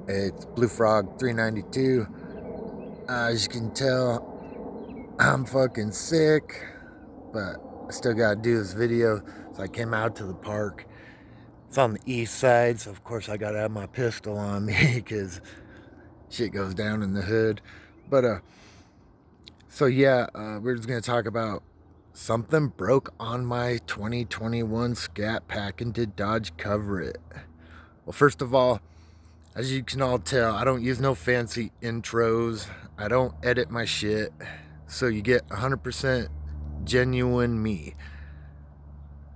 It's Blue Frog 392. As you can tell, I'm fucking sick, but I still gotta do this video. So I came out to the park. It's on the east side, so of course I gotta have my pistol on me because shit goes down in the hood. But so yeah, we're just gonna talk about something broke on my 2021 Scat Pack and did Dodge cover it. Well, first of all, as you can all tell, I don't use no fancy intros. I don't edit my shit. So you get 100% genuine me.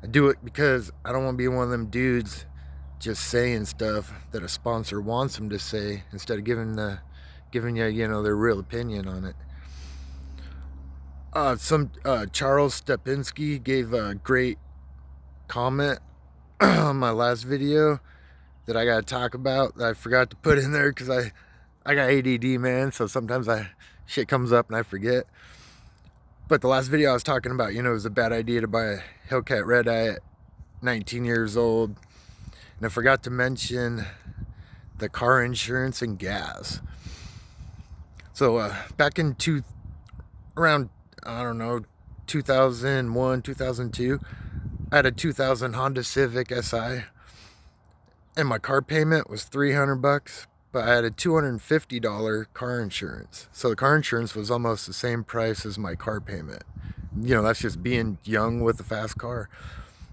I do it because I don't want to be one of them dudes just saying stuff that a sponsor wants them to say instead of giving you their real opinion on it. Some Charles Stepinski gave a great comment on my last video that I gotta talk about that I forgot to put in there because I got ADD, man. So sometimes shit comes up and I forget. But the last video I was talking about, it was a bad idea to buy a Hellcat Red Eye at 19 years old, and I forgot to mention the car insurance and gas. So back in around I don't know 2001, 2002, I had a 2000 Honda Civic Si, and my car payment was $300, but I had a $250 car insurance. So the car insurance was almost the same price as my car payment. That's just being young with a fast car.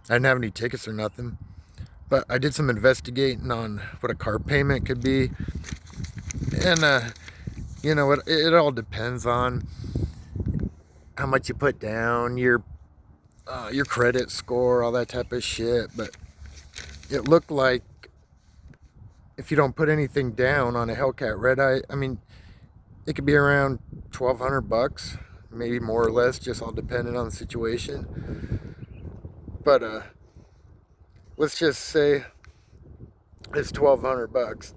I didn't have any tickets or nothing, but I did some investigating on what a car payment could be. And it all depends on how much you put down, your credit score, all that type of shit. But it looked like if you don't put anything down on a Hellcat Red Eye, I mean, it could be around $1,200, maybe more or less, just all depending on the situation. But let's just say it's $1,200.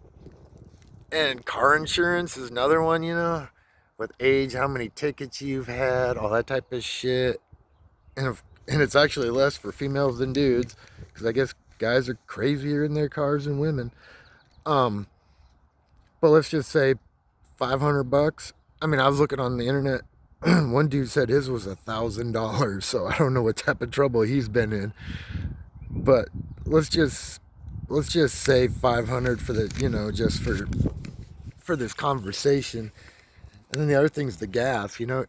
And car insurance is another one, with age, how many tickets you've had, all that type of shit. And it's actually less for females than dudes, because I guess guys are crazier in their cars than women. But let's just say $500. I mean, I was looking on the internet. One dude said his was $1,000, so I don't know what type of trouble he's been in. But let's just say 500 for the just for this conversation. And then the other thing's the gas. You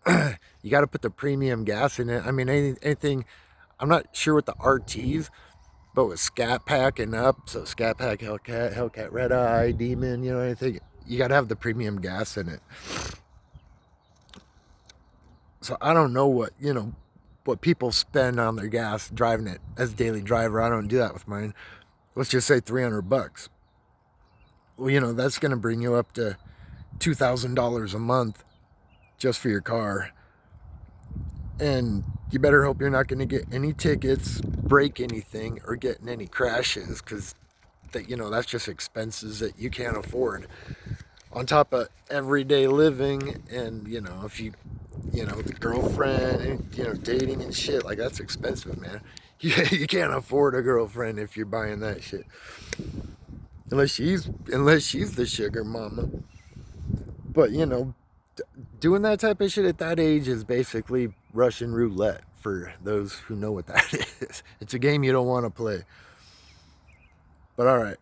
got to put the premium gas in it. I mean, anything. I'm not sure what the RTs, but with Scat Pack and up, so Scat Pack, Hellcat Red Eye, Demon, anything, you got to have the premium gas in it. So I don't know what people spend on their gas driving it as a daily driver. I don't do that with mine. Let's just say $300. Well, that's going to bring you up to $2,000 a month just for your car. And you better hope you're not going to get any tickets, break anything, or get in any crashes, because that's just expenses that you can't afford on top of everyday living. And if you the girlfriend and dating and shit, like, that's expensive, man. You can't afford a girlfriend if you're buying that shit, unless she's the sugar mama. But doing that type of shit at that age is basically Russian roulette, for those who know what that is. It's a game you don't want to play. But all right,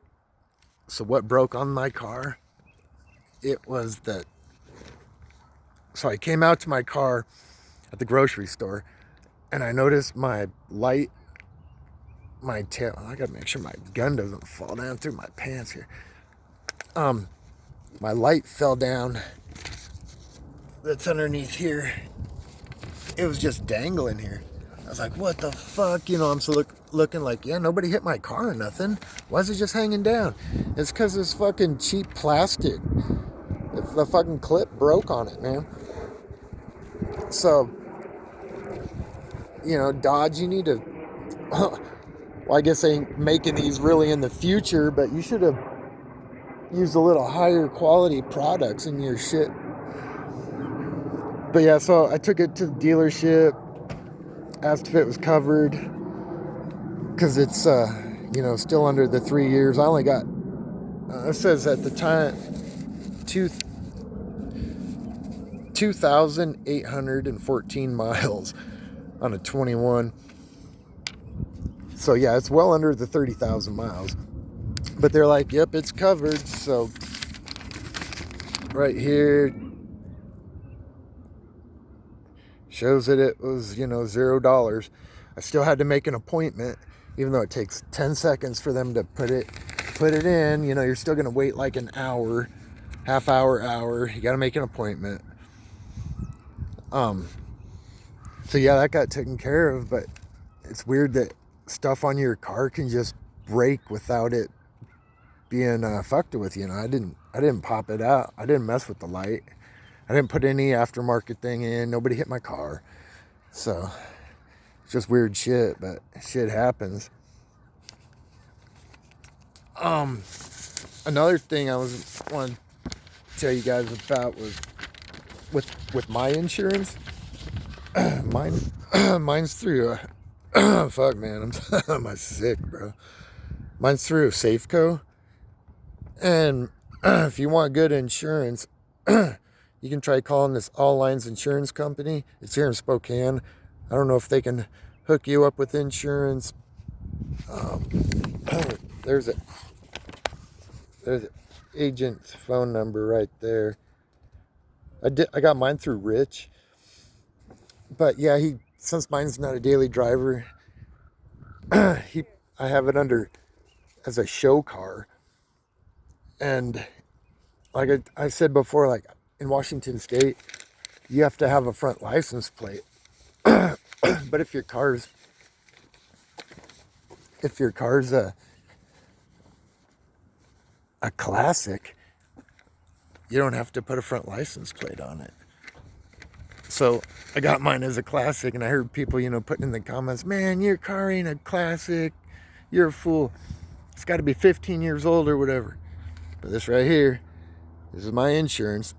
so what broke on my car? It was that. So I came out to my car at the grocery store, and I noticed my light, my tail. I gotta make sure my gun doesn't fall down through my pants here. My light fell down. That's underneath here. It was just dangling here. I was like, what the fuck? I'm so looking like, yeah, nobody hit my car or nothing. Why is it just hanging down? It's because this fucking cheap plastic. The fucking clip broke on it, man. So, Dodge, you need to... Well, I guess they ain't making these really in the future, but you should have used a little higher quality products in your shit. But yeah, so I took it to the dealership, asked if it was covered, because it's, still under the 3 years. I only got It says at the time 2,814 miles on a 21. So yeah, it's well under the 30,000 miles. But they're like, yep, it's covered. So right here shows that it was, $0. I still had to make an appointment, even though it takes 10 seconds for them to put it in. You're still gonna wait like an hour, half hour. You gotta make an appointment. So yeah, that got taken care of. But it's weird that stuff on your car can just break without it being fucked with. I didn't pop it out. I didn't mess with the light. I didn't put any aftermarket thing in. Nobody hit my car. So it's just weird shit, but shit happens. Another thing I wanted to tell you guys about was with my insurance. Mine's through fuck, man, I'm sick, bro. Mine's through Safeco. And if you want good insurance, you can try calling this All Lines Insurance Company. It's here in Spokane. I don't know if they can hook you up with insurance. There's an agent's phone number right there. I got mine through Rich. But yeah, since mine's not a daily driver, I have it under as a show car. And like I said before, like in Washington State, you have to have a front license plate. But if your car's a classic, you don't have to put a front license plate on it. So I got mine as a classic, and I heard people, putting in the comments, man, your car ain't a classic. You're a fool. It's got to be 15 years old or whatever. But this right here, this is my insurance.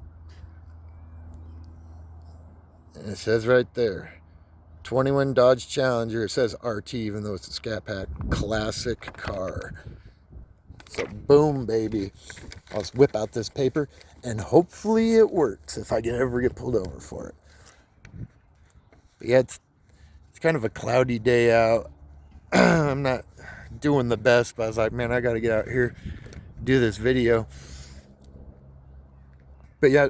And it says right there, 21 Dodge Challenger. It says RT, even though it's a Scat Pack classic car. So boom, baby. I'll just whip out this paper, and hopefully it works if I ever get pulled over for it. But yeah, it's kind of a cloudy day out. I'm not doing the best, but I was like, man, I got to get out here, do this video. But yeah,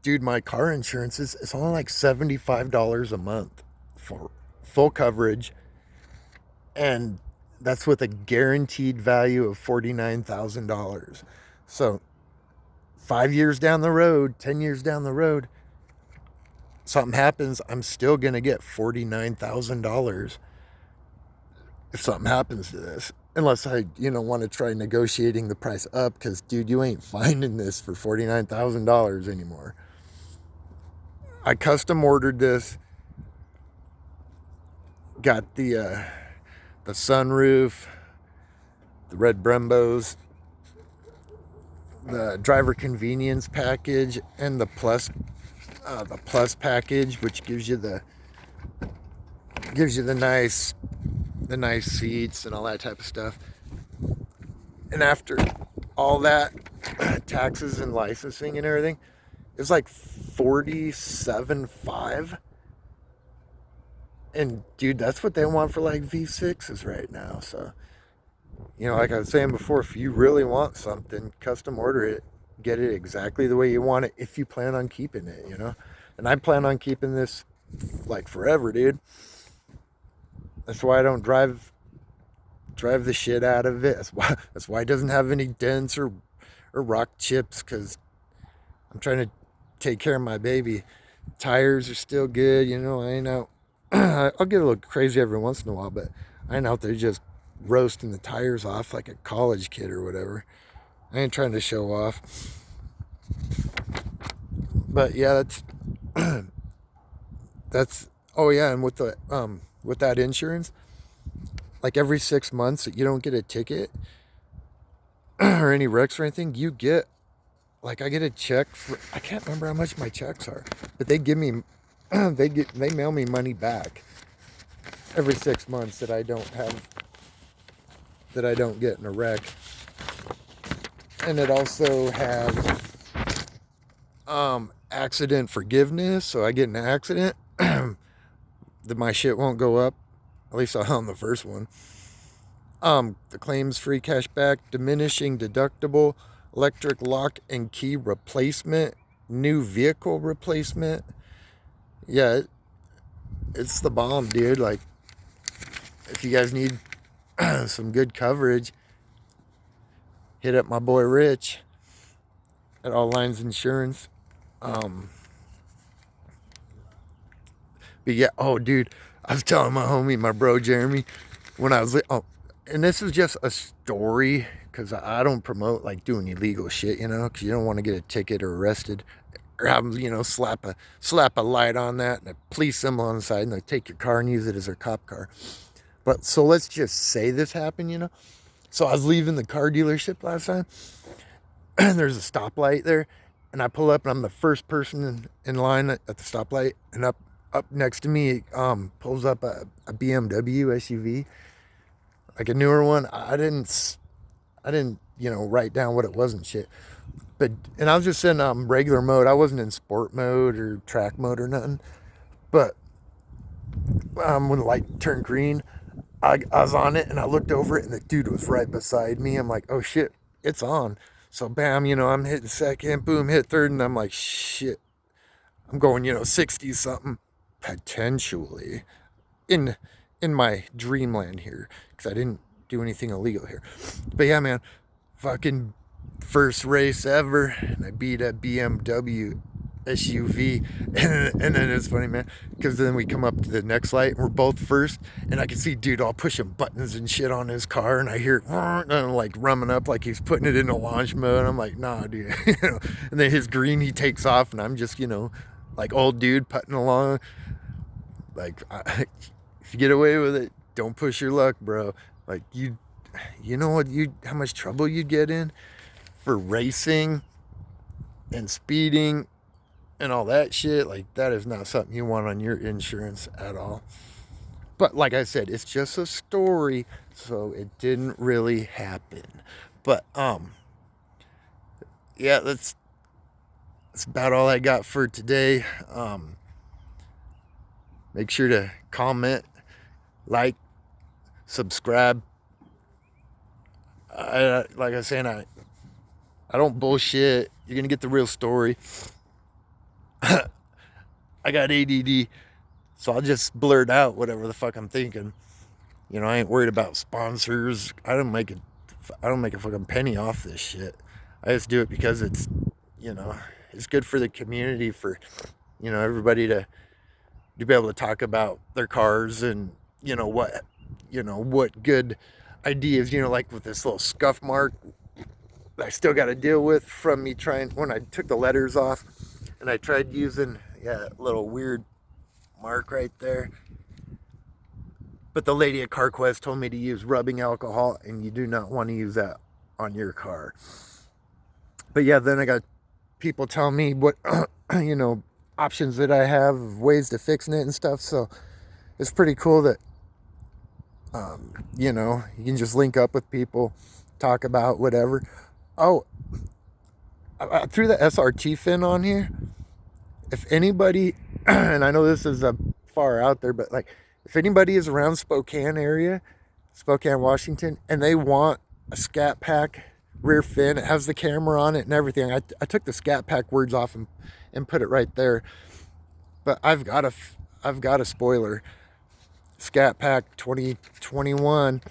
dude, my car insurance it's only like $75 a month for full coverage, and that's with a guaranteed value of $49,000. So 5 years down the road, 10 years down the road, something happens, I'm still gonna get $49,000 if something happens to this. Unless I, want to try negotiating the price up, because, dude, you ain't finding this for $49,000 anymore. I custom ordered this. Got the sunroof, the red Brembos, the driver convenience package, and the plus package, which gives you the nice seats and all that type of stuff. And after all that, taxes and licensing and everything, it's like $47,500. And dude, that's what they want for like V6s right now. So, like I was saying before, if you really want something, custom order it, get it exactly the way you want it, if you plan on keeping it, And I plan on keeping this like forever, dude. That's why I don't drive the shit out of it. That's why it doesn't have any dents or rock chips, because I'm trying to take care of my baby. Tires are still good, I ain't out. I'll get a little crazy every once in a while, but I ain't out there just roasting the tires off like a college kid or whatever. I ain't trying to show off. But yeah, that's oh yeah, and with that insurance, like every 6 months you don't get a ticket or any wrecks or anything, you get, like, I get a check for, I can't remember how much my checks are, but they give me they mail me money back every 6 months that I don't get in a wreck. And it also has accident forgiveness. So I get in an accident, my shit won't go up. At least on the first one. The claims free cash back, diminishing deductible, electric lock and key replacement, new vehicle replacement. Yeah, it's the bomb, dude. Like, if you guys need some good coverage, hit up my boy Rich at All Lines Insurance. But yeah, oh, dude, I was telling my homie, my bro Jeremy, when I was, and this is just a story, because I don't promote like doing illegal shit, you know, because you don't want to get a ticket or arrested, or have them, you know, slap a light on that and a police symbol on the side, and they take your car and use it as their cop car. But so let's just say this happened, you know. So I was leaving the car dealership last time, and there's a stoplight there, and I pull up, and I'm the first person in line at the stoplight, and up next to me pulls up a BMW SUV, like a newer one. I didn't, you know, write down what it was and shit. But, and I was just in regular mode. I wasn't in sport mode or track mode or nothing. But when the light turned green, I was on it, and I looked over it, and the dude was right beside me. I'm like, oh shit, it's on. So bam, you know, I'm hitting second, boom, hit third, and I'm like, shit, I'm going, you know, 60 something, potentially, in my dreamland here, because I didn't do anything illegal here. But yeah, man, fucking first race ever, and I beat a BMW SUV. And then it's funny, man, because then we come up to the next light, and we're both first, and I can see dude all pushing buttons and shit on his car, and I hear it, and I'm like rumming up like he's putting it into launch mode. I'm like, nah, dude. You know? And then his green, he takes off, and I'm just, you know, like old dude putting along. Like, if you get away with it, don't push your luck, bro. Like, you know what, how much trouble you'd get in for racing and speeding and all that shit. Like, that is not something you want on your insurance at all. But like I said, it's just a story, so it didn't really happen. But yeah, that's about all I got for today. Make sure to comment, like, subscribe. Like I was saying, I don't bullshit. You're gonna get the real story. I got ADD, so I'll just blurt out whatever the fuck I'm thinking. You know, I ain't worried about sponsors. I don't make a fucking penny off this shit. I just do it because it's, you know, it's good for the community, for, you know, everybody to be able to talk about their cars, and you know what good ideas, you know, like with this little scuff mark I still got to deal with from me trying, when I took the letters off, and I tried using, yeah, a little weird mark right there. But the lady at CarQuest told me to use rubbing alcohol, and you do not want to use that on your car. But yeah, then I got people telling me what, you know, options that I have, ways to fixing it and stuff. So it's pretty cool that, you know, you can just link up with people, talk about whatever. Oh, I threw the SRT fin on here. If anybody, and I know this is far out there, but like, if anybody is around Spokane area, Spokane, Washington, and they want a Scat Pack rear fin, it has the camera on it and everything. I took the Scat Pack words off and put it right there. But I've got a spoiler, Scat Pack 2021,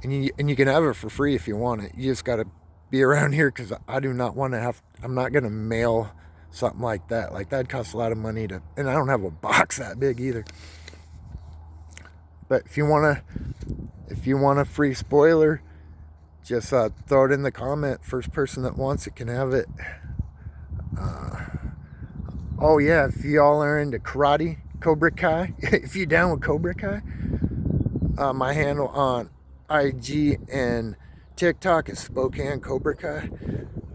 and you can have it for free if you want it. You just got to be around here, because I do not want to have, I'm not going to mail something like that. Like, that costs a lot of money to, and I don't have a box that big either. But if you want a free spoiler, just throw it in the comment. First person that wants it can have it. Oh yeah, if y'all are into karate, Cobra Kai, if you're down with Cobra Kai, my handle on IG and TikTok is Spokane Cobra Kai.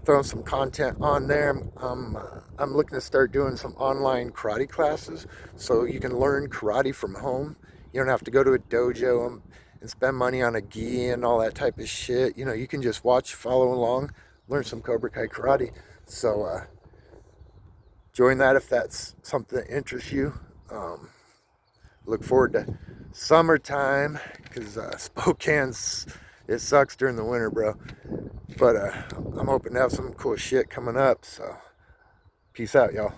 Throwing some content on there. I'm looking to start doing some online karate classes, so you can learn karate from home. You don't have to go to a dojo and spend money on a gi and all that type of shit. You know, you can just watch, follow along learn some Cobra Kai karate. So join that if that's something that interests you. Look forward to summertime, because Spokane's, it sucks during the winter, bro. But I'm hoping to have some cool shit coming up. So peace out, y'all.